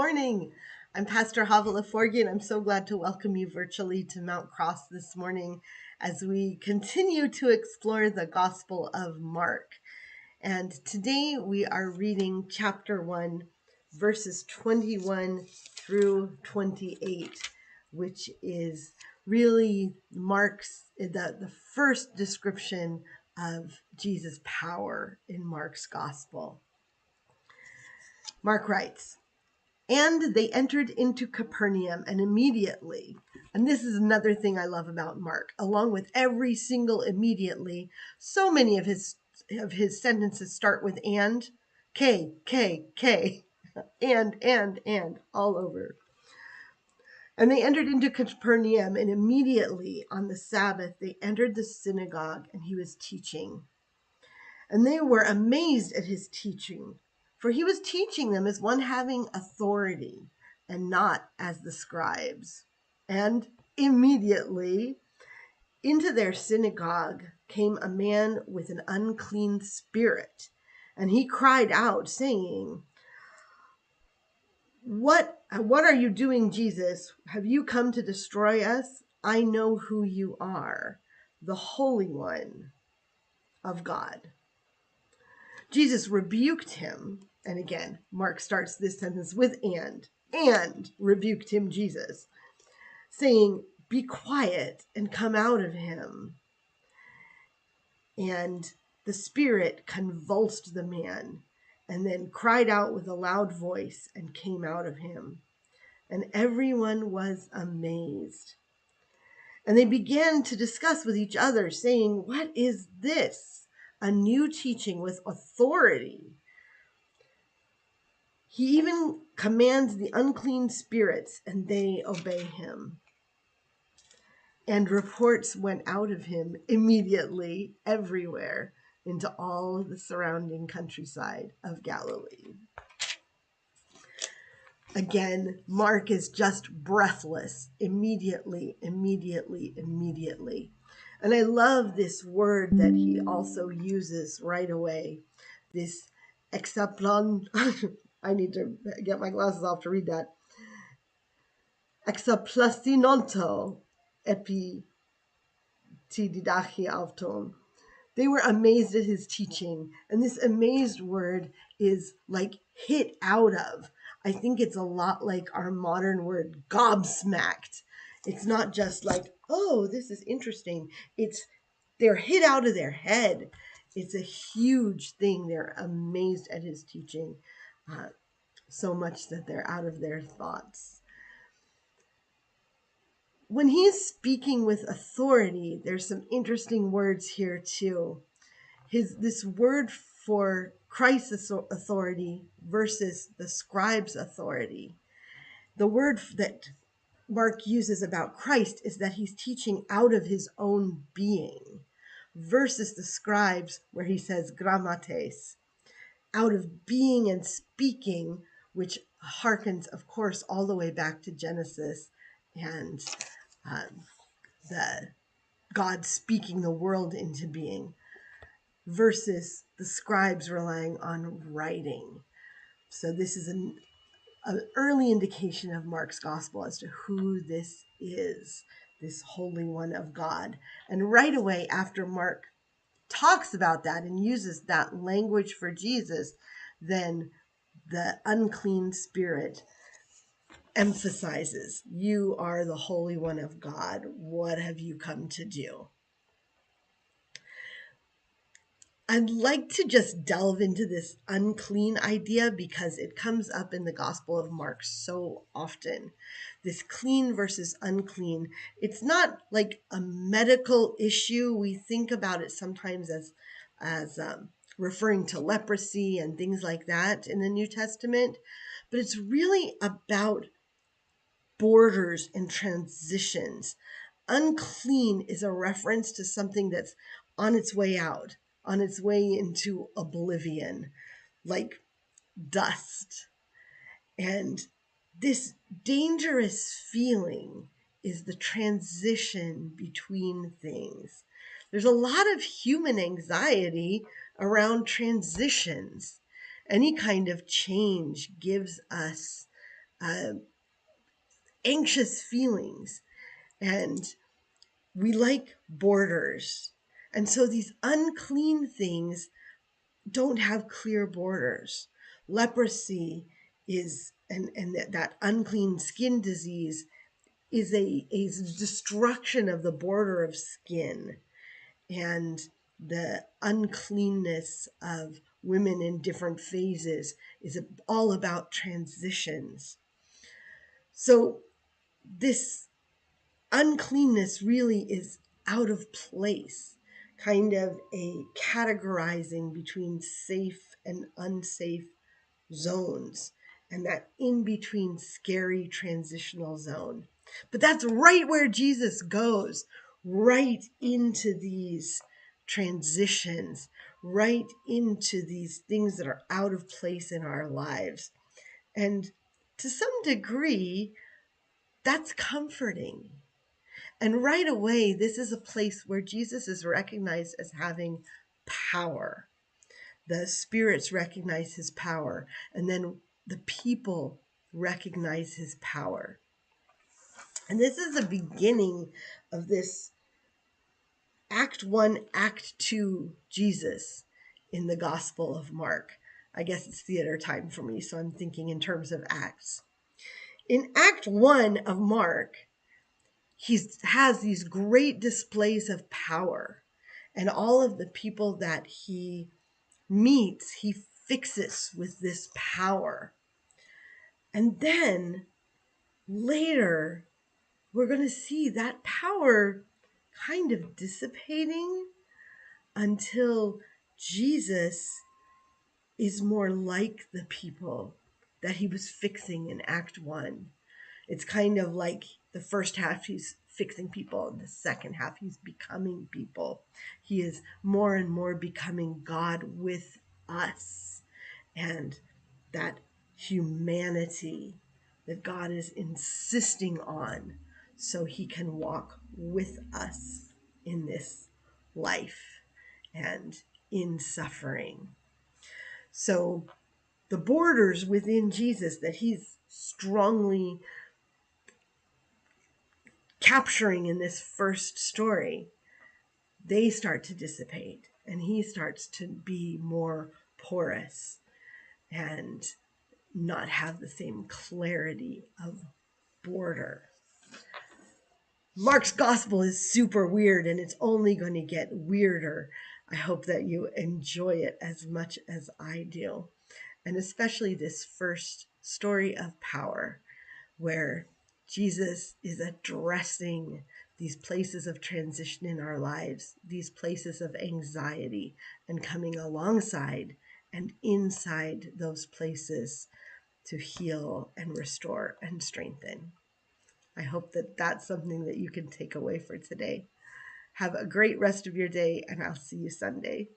morning. I'm Pastor Chavaleh, and I'm so glad to welcome you virtually to Mount Cross this morning as we continue to explore the Gospel of Mark. And today we are reading chapter 1, verses 21 through 28, which is really Mark's the first description of Jesus' power in Mark's Gospel. Mark writes, "And they entered into Capernaum, and immediately," and this is another thing I love about Mark, along with every single immediately, so many of his sentences start with and, K, and, all over. "And they entered into Capernaum, and immediately on the Sabbath they entered the synagogue, and he was teaching. And they were amazed at his teaching, for he was teaching them as one having authority, and not as the scribes. And immediately into their synagogue came a man with an unclean spirit, and he cried out, saying, 'What are you doing, Jesus? Have you come to destroy us? I know who you are, the Holy One of God.' Jesus rebuked him," and again, Mark starts this sentence with and rebuked him, Jesus, saying, 'Be quiet and come out of him.' And the spirit convulsed the man, and then cried out with a loud voice and came out of him. And everyone was amazed. And they began to discuss with each other, saying, 'What is this? A new teaching with authority. He even commands the unclean spirits, and they obey him.' And reports went out of him immediately everywhere into all the surrounding countryside of Galilee." Again, Mark is just breathless. Immediately. And I love this word that he also uses right away, this exaplon. I need to get my glasses off to read that. Exaplasinonto epi didachi auton. They were amazed at his teaching. And this amazed word is like hit out of. I think it's a lot like our modern word gobsmacked. It's not just like, oh, this is interesting. They're hit out of their head. It's a huge thing. They're amazed at his teaching, so much that they're out of their thoughts. When he's speaking with authority, there's some interesting words here too. This word for Christ's authority versus the scribe's authority. The word that Mark uses about Christ is that he's teaching out of his own being, versus the scribes where he says grammates, out of being and speaking, which harkens, of course, all the way back to Genesis and the God speaking the world into being, versus the scribes relying on writing. So this is an early indication of Mark's gospel as to who this is, this Holy One of God. And right away after Mark talks about that and uses that language for Jesus, then the unclean spirit emphasizes, "You are the Holy One of God. What have you come to do?" I'd like to just delve into this unclean idea because it comes up in the Gospel of Mark so often. This clean versus unclean. It's not like a medical issue. We think about it sometimes as referring to leprosy and things like that in the New Testament, but it's really about borders and transitions. Unclean is a reference to something that's on its way out, on its way into oblivion, like dust. And this dangerous feeling is the transition between things. There's a lot of human anxiety around transitions. Any kind of change gives us anxious feelings, and we like borders. And so these unclean things don't have clear borders. Leprosy is, and that unclean skin disease is a destruction of the border of skin, and the uncleanness of women in different phases is all about transitions. So this uncleanness really is out of place, kind of a categorizing between safe and unsafe zones, and that in between scary transitional zone. But that's right where Jesus goes, right into these transitions, right into these things that are out of place in our lives. And to some degree, that's comforting. And right away, this is a place where Jesus is recognized as having power. The spirits recognize his power, and then the people recognize his power. And this is the beginning of this Act 1, Act 2 Jesus in the Gospel of Mark. I guess it's theater time for me, so I'm thinking in terms of acts. In Act 1 of Mark, he has these great displays of power, and all of the people that he meets, he fixes with this power. And then later, we're going to see that power kind of dissipating until Jesus is more like the people that he was fixing in Act 1. It's kind of like the first half he's fixing people, and the second half he's becoming people. He is more and more becoming God with us, and that humanity that God is insisting on so he can walk with us in this life and in suffering. So the borders within Jesus that he's strongly capturing in this first story, they start to dissipate, and he starts to be more porous and not have the same clarity of border. Mark's gospel is super weird, and it's only going to get weirder. I hope that you enjoy it as much as I do, and especially this first story of power, where Jesus is addressing these places of transition in our lives, these places of anxiety, and coming alongside and inside those places to heal and restore and strengthen. I hope that that's something that you can take away for today. Have a great rest of your day, and I'll see you Sunday.